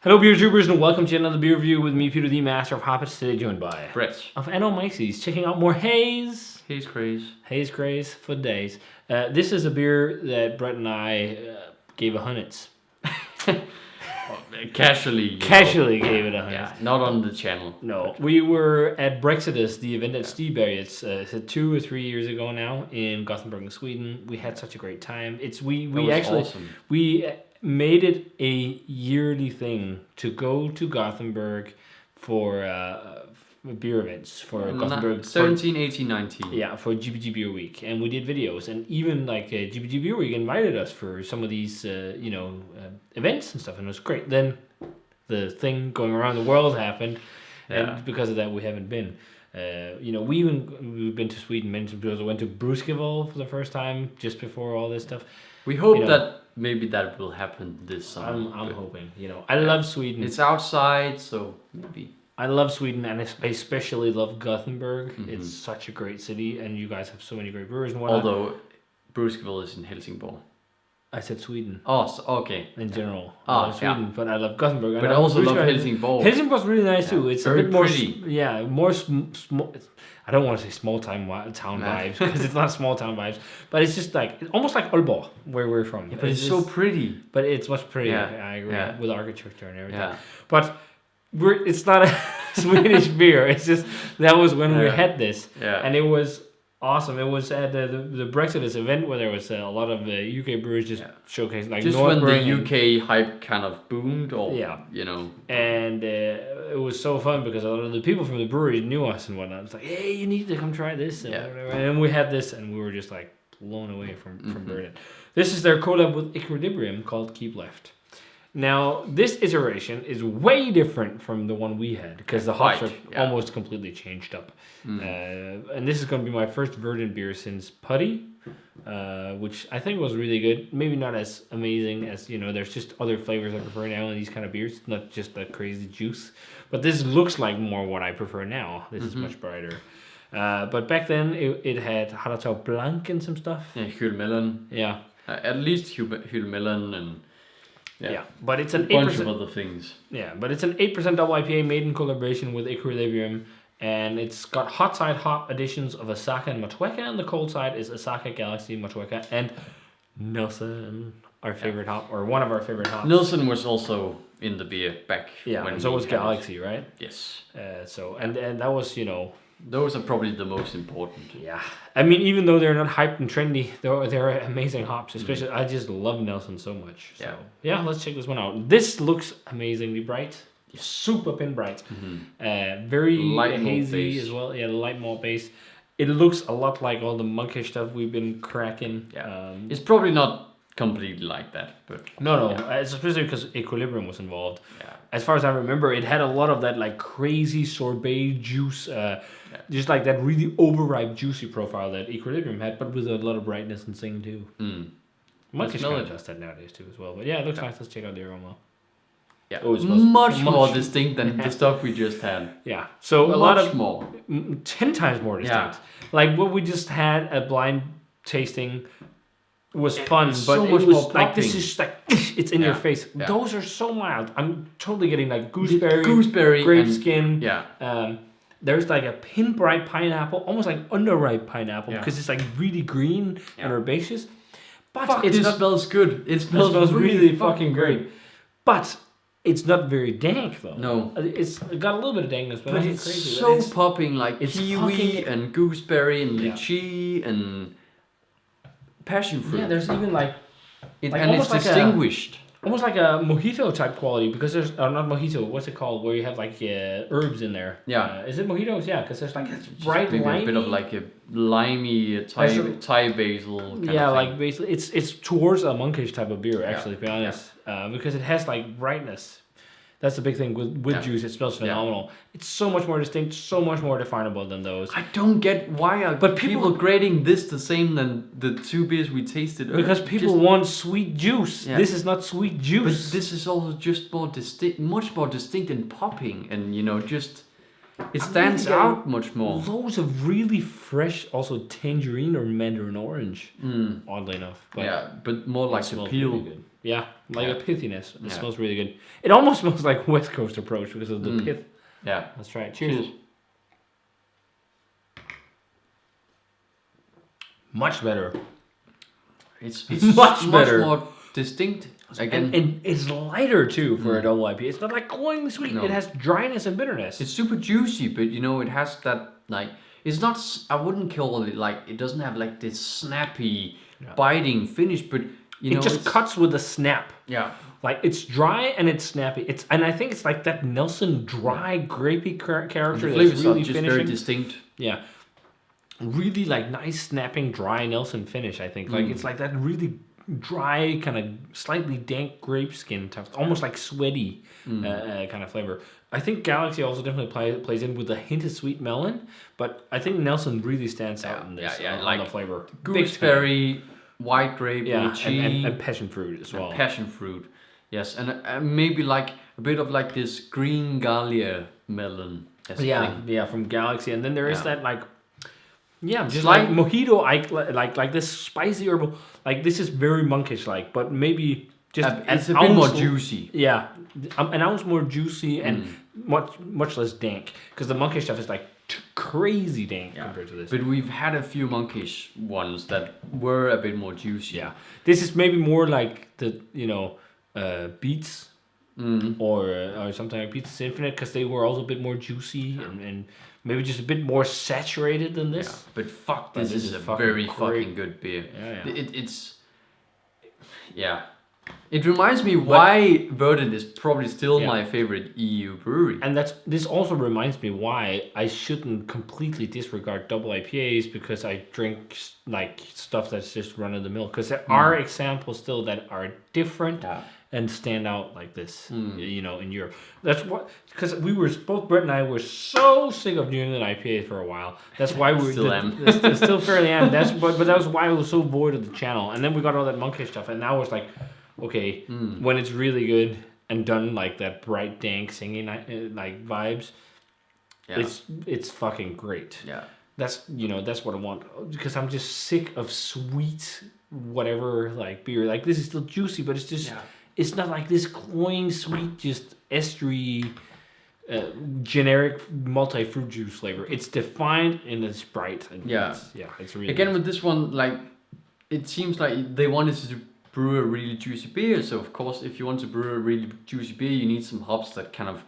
Hello beer tubers and welcome to another beer review with me, Peter the Master of Hoppets, today joined by Brett of Mikey's, checking out more Haze Craze. Haze Craze for days. This is a beer that Brett and I gave a hundreds. Casually Gave it a hundreds. Yeah, not on the channel. No, we were at Brexodus, the event at Stiberg. It's 2 or 3 years ago now in Gothenburg, Sweden. We had such a great time. We actually awesome. We made it a yearly thing to go to Gothenburg for beer events for Gothenburg 17, 18, 19. Yeah, for GBG Beer Week, and we did videos, and even like GBG Beer Week invited us for some of these events and stuff, and it was great. Then the thing going around the world happened, and because of that we haven't been. We've been to Sweden many times. We went to Bruskival for the first time just before all this stuff. We hope that maybe that will happen this summer. I'm hoping. I love Sweden. It's outside, so maybe. I love Sweden, and I especially love Gothenburg. Mm-hmm. It's such a great city, and you guys have so many great brewers and whatnot. Although Bruskival is in Helsingborg. I said Sweden. Oh, okay. In general, I love Sweden, but I love Gothenburg. But I also love Helsingborg. Helsingborg's really nice too. It's very a bit more, pretty. More small. I don't want to say small town vibes because it's not small town vibes, but it's just like almost like Aalborg, where we're from. Yeah, but it's so pretty. But it's much prettier. Yeah. I agree with architecture and everything. Yeah. But it's not a Swedish beer. It's just that was when we had this, and it was awesome. It was at the Brexodus event where there was a lot of UK brewers just showcasing, like just when the UK hype kind of boomed, or and it was so fun because a lot of the people from the breweries knew us and whatnot. It's like, hey, you need to come try this, and whatever. And we had this, and we were just like blown away from Verdant. This is their collab with Equilibrium called Keep Left. Now, this iteration is way different from the one we had because the hops are almost completely changed up. And this is going to be my first Verdant beer since Putty, which I think was really good. Maybe not as amazing as, there's just other flavors I prefer now in these kind of beers, not just the crazy juice. But this looks like more what I prefer now. This is much brighter. But back then, it had Haraldsau Blanc and some stuff. Yeah, Hulmelon. Yeah. At least Hulmelon and... Yeah, but it's an 8%. Bunch of other things. Yeah, but it's an 8% double IPA made in collaboration with Equilibrium, and it's got hot side hop additions of Asaka and Motueka, and the cold side is Asaka, Galaxy, Motueka, and Nelson, our favorite hop, or one of our favorite hops. Nelson was also in the beer back. Yeah, and so was Galaxy, right? Yes. And that was those are probably the most important. Yeah, I mean, even though they're not hyped and trendy, they're amazing hops. Especially, I just love Nelson so much. So let's check this one out. This looks amazingly bright, super pin bright, very light hazy as well. Yeah, light malt base. It looks a lot like all the monkish stuff we've been cracking. Yeah, it's probably not completely like that, but no, especially because Equilibrium was involved. Yeah. As far as I remember, it had a lot of that like crazy sorbet juice, just like that really overripe juicy profile that Equilibrium had, but with a lot of brightness and zing too. Monkish kind of does that nowadays too as well. But yeah, it looks nice. Let's check out the aroma. Yeah, it much more distinct than the stuff we just had. Yeah, so a lot more, 10 times more distinct. Yeah. Like what we just had a blind tasting was fun, but so it much was more like this is like it's in your face. Yeah. Those are so mild. I'm totally getting like gooseberry, grape skin. Yeah. There's like a pin bright pineapple, almost like underripe pineapple, because it's like really green and herbaceous. But it smells good. It smells really fucking great. But it's not very dank though. No. It's got a little bit of dankness, but it's crazy. So popping, like kiwi and gooseberry and lychee and passion fruit. Yeah, there's even like and it's distinguished. Almost like a mojito type quality because there's not mojito. What's it called? Where you have like herbs in there. Yeah. Is it mojitos? Yeah, because there's like bright limey. A bit of like a limey Thai basil. Kind of like basil. It's towards a monkish type of beer actually, to be honest, because it has like brightness. That's the big thing with juice. It smells phenomenal. Yeah. It's so much more distinct, so much more definable than those. I don't get why people grading this the same than the two beers we tasted earlier. Because people want sweet juice. Yeah. This is not sweet juice. But this is also just more distinct, much more distinct and popping, and it stands out much more. Loads of really fresh, also tangerine or mandarin orange. Oddly enough. But more like the peel. Yeah, like a pithiness. It smells really good. It almost smells like West Coast approach because of the pith. Yeah. Let's try it. Cheers. Much better. It's much better. more distinct. Again, and it's lighter too for a double IPA. It's not like cloying sweet. No. It has dryness and bitterness. It's super juicy, but it has that like. It's not. I wouldn't call it like. It doesn't have like this snappy, biting finish, but it just cuts with a snap. Yeah. Like it's dry and it's snappy. And I think it's like that Nelson dry grapey character. The flavors really are just finishing. very distinct. Yeah. Really like nice snapping dry Nelson finish. I think like it's like that really dry kind of slightly dank grape skin type, almost like sweaty kind of flavor. I think Galaxy also definitely plays in with a hint of sweet melon, but I think Nelson really stands out in this on the flavor. Gooseberry, white grape, lychee, and passion fruit as well. Passion fruit, yes, and maybe like a bit of like this green Gallia melon. Yeah, from Galaxy, and then there is that like. Yeah, just like mojito, like this spicy herbal, like this is very monkish like, but maybe just it's a bit more juicy. Yeah, an ounce more juicy and much less dank, because the monkish stuff is like crazy dank compared to this. But we've had a few monkish ones that were a bit more juicy. Yeah, this is maybe more like the Beats or something like Beats Infinite, because they were also a bit more juicy and maybe just a bit more saturated than this. Yeah, but fuck, this is a very fucking good beer. Yeah. It reminds me why Verdant is probably still my favorite EU brewery. And this also reminds me why I shouldn't completely disregard double IPAs, because I drink like stuff that's just run of the mill. Because there are examples still that are different. And stand out like this, in Europe. That's what, because both Brett and I were so sick of New England IPAs for a while. That's why we still fairly am. But that was why I was so void of the channel. And then we got all that monkish stuff, and now it's like, okay, when it's really good and done like that bright, dank singing like vibes, it's fucking great. Yeah, that's what I want, because I'm just sick of sweet whatever like beer. Like this is still juicy, but it's just. Yeah. It's not like this cloying, sweet, just estery, generic multi-fruit juice flavor. It's defined and it's bright. And it's really again nice. With this one, like it seems like they wanted to brew a really juicy beer. So of course, if you want to brew a really juicy beer, you need some hops that kind of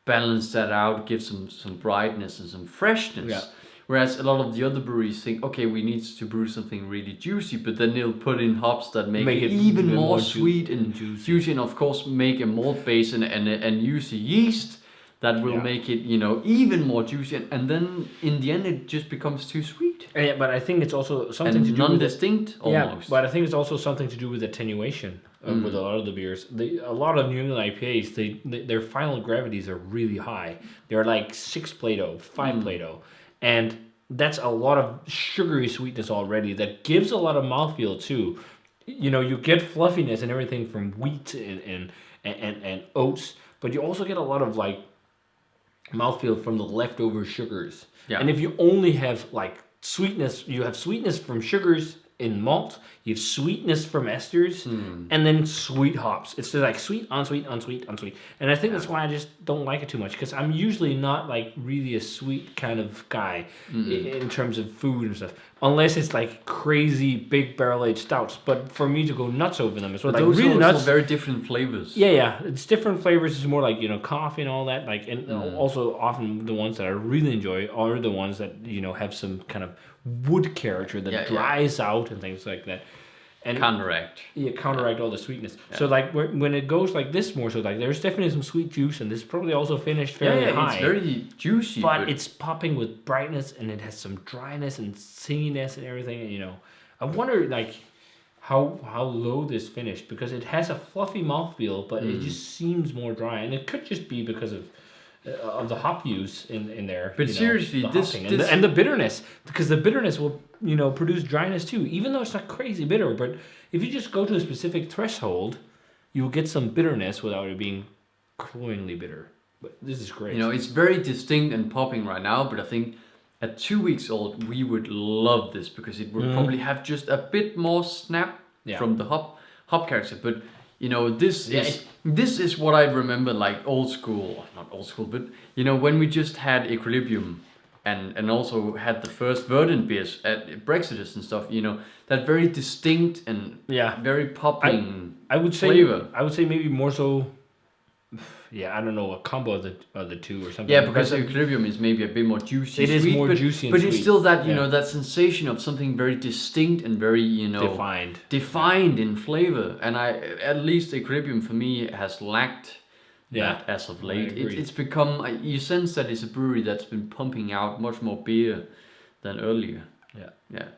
balance that out, give some brightness and some freshness. Yeah. Whereas a lot of the other breweries think, okay, we need to brew something really juicy, but then they'll put in hops that make it even more sweet and juicy, and of course make a malt base and use a yeast that will make it, even more juicy, and then in the end it just becomes too sweet. Yeah, but I think it's also something to do non-distinct almost. Yeah, but I think it's also something to do with attenuation with a lot of the beers. A lot of New England IPAs, their final gravities are really high. They're like 6 Plato, 5 Plato. And that's a lot of sugary sweetness already that gives a lot of mouthfeel too. You get fluffiness and everything from wheat and oats, but you also get a lot of like mouthfeel from the leftover sugars. Yeah. And if you only have like sweetness, you have sweetness from sugars in malt, you have sweetness from esters, and then sweet hops. It's just like sweet on sweet on sweet on sweet. And I think that's why I just don't like it too much, because I'm usually not like really a sweet kind of guy in terms of food and stuff, unless it's like crazy big barrel-aged stouts. But for me to go nuts over them, it's like those really are nuts. Very different flavors. Yeah, it's different flavors. It's more like coffee and all that. Like, and also often the ones that I really enjoy are the ones that have some kind of wood character that dries out and things like that, and counteract all the sweetness. So like when it goes like this, more so like there's definitely some sweet juice, and this is probably also finished fairly high. It's very juicy, but it's popping with brightness, and it has some dryness and singiness and everything. And I wonder like how low this finished, because it has a fluffy mouthfeel, but it just seems more dry, and it could just be because of the hop use in there. But seriously, and the bitterness, because the bitterness will produce dryness too, even though it's not crazy bitter. But if you just go to a specific threshold, you'll get some bitterness without it being cloyingly bitter. But this is great. It's very distinct and popping right now, but I think at 2 weeks old we would love this, because it would probably have just a bit more snap from the hop character. But you know, this is what I remember, like old school, not old school, but you know, when we just had Equilibrium and also had the first Verdant beers at Brexiters and stuff, you know, that very distinct and very popping I would say flavor. I would say maybe more so. Yeah, I don't know, a combo of the two or something. Yeah, because Equilibrium is maybe a bit more juicy. It is more juicy and but sweet. it's still that, you know, that sensation of something very distinct and very, you know, defined in flavor. And at least Equilibrium for me has lacked that as of late. It's become, you sense that it's a brewery that's been pumping out much more beer than earlier. Yeah.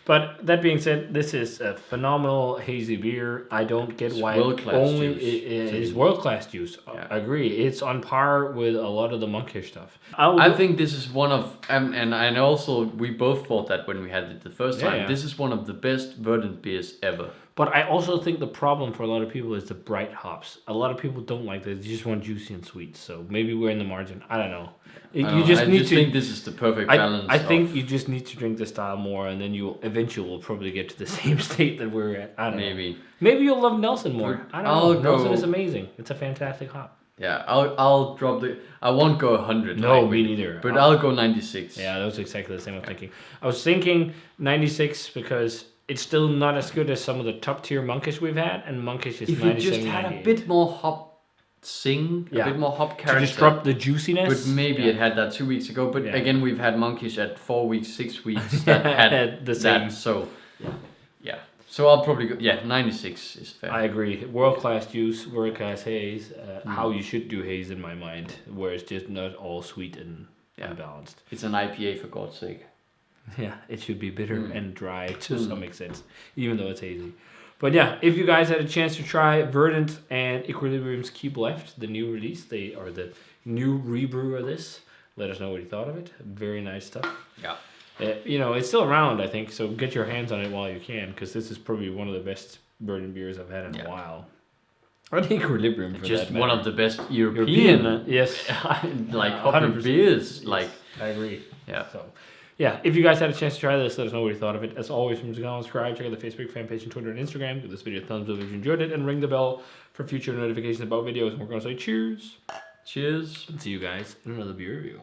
But that being said, this is a phenomenal hazy beer. I don't get why it is world-class juice. I agree. It's on par with a lot of the Monkish stuff. I think this is one of, and also we both thought that when we had it the first time, this is one of the best Verdant beers ever. But I also think the problem for a lot of people is the bright hops. A lot of people don't like this. They just want juicy and sweet. So maybe we're in the margin. I don't know. I think this is the perfect balance. I think you just need to drink the style more, and then you eventually will probably get to the same state that we're at. I don't know. Maybe you'll love Nelson more. I don't know. Nelson is amazing. It's a fantastic hop. Yeah, I'll drop I won't go 100. No, me neither. But I'll go 96. Yeah, that was exactly the same I was thinking. I was thinking 96 because it's still not as good as some of the top tier Monkish we've had, and Monkish is 97, If you just had a bit more hop a bit more hop character. To disrupt the juiciness. But maybe it had that 2 weeks ago. But again, we've had Monkish at 4 weeks, 6 weeks that had the same. That, so so I'll probably go 96 is fair. I agree. World-class juice, world-class haze. How you should do haze in my mind, where it's just not all sweet and unbalanced. It's an IPA for God's sake. Yeah, it should be bitter and dry to some extent, even though it's hazy. But yeah, if you guys had a chance to try Verdant and Equilibrium's Keep Left, the new release, they are the new rebrew of this. Let us know what you thought of it. Very nice stuff. Yeah. You know, it's still around, I think, so get your hands on it while you can, because this is probably one of the best Verdant beers I've had in a while. I think Equilibrium for just that one of the best European yes, like hoppy beers. Like I agree. Yeah. So. Yeah, if you guys had a chance to try this, let us know what you thought of it. As always, remember to subscribe, check out the Facebook fan page and Twitter and Instagram. Give this video a thumbs up if you enjoyed it, and ring the bell for future notifications about videos. And we're going to say cheers. Cheers. And see you guys in another beer review.